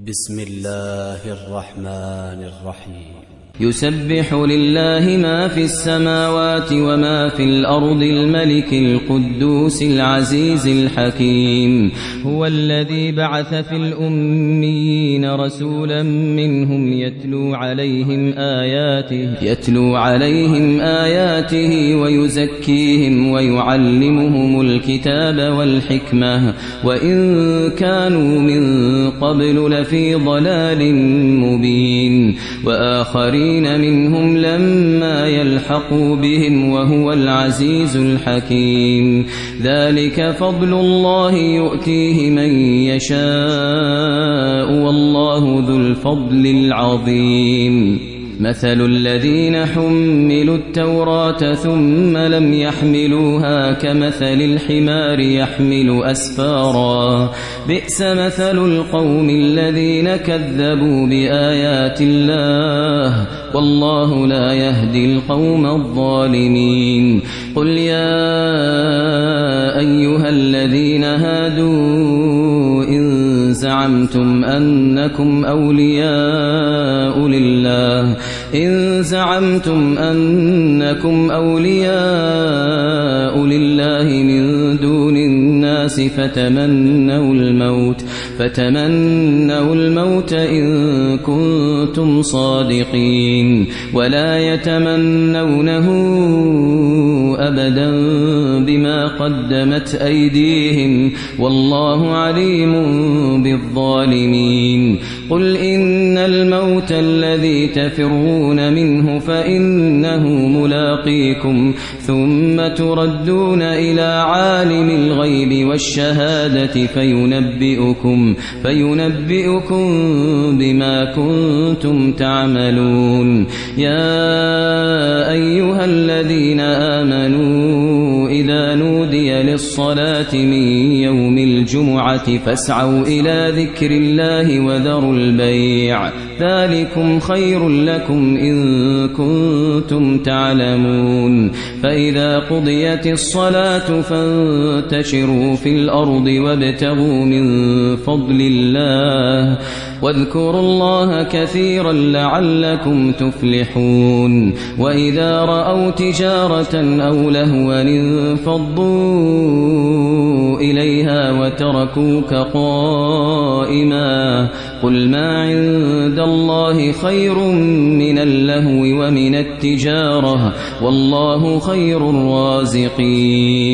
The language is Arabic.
بسم الله الرحمن الرحيم. يسبح لله ما في السماوات وما في الأرض الملك القدوس العزيز الحكيم. هو الذي بعث في الأميين رسولا منهم يتلو عليهم آياته ويزكيهم ويعلمهم الكتاب والحكمة وإن كانوا من قبل لفي ضلال مبين. وآخرين منهم لما يلحقوا بهم وهو العزيز الحكيم. ذلك فضل الله يؤتيه من يشاء والله ذو الفضل العظيم. مثل الذين حملوا التوراة ثم لم يحملوها كمثل الحمار يحمل أسفارا بئس مثل القوم الذين كذبوا بآيات الله والله لا يهدي القوم الظالمين. قل يا أيها الذين هادوا إن زعمتم أنكم أولياء لله من دون الناس فتمنوا الموت إن كنتم صادقين ولا يتمنونه أبدا بما قدمت أيديهم والله عليم بالظالمين. قل إن الموت الذي تفرون منه فإنه ملاقيكم ثم تردون إلى عالم الغيب والشهادة فينبئكم بما كنتم تعملون. يا أيها الذين آمنوا إذا نودي للصلاة من يوم الجمعة فاسعوا إلى ذكر الله وذروا البيع ذلكم خير لكم إن كنتم تعلمون. فإذا قضيت الصلاة فانتشروا في الأرض وابتغوا من فضل الله واذكروا الله كثيرا لعلكم تفلحون. وإذا رأوا تجارة أو لهوا انفضوا إليها وتركوك قائما قل ما عند الله خير من اللهو ومن التجارة والله خير الرازقين.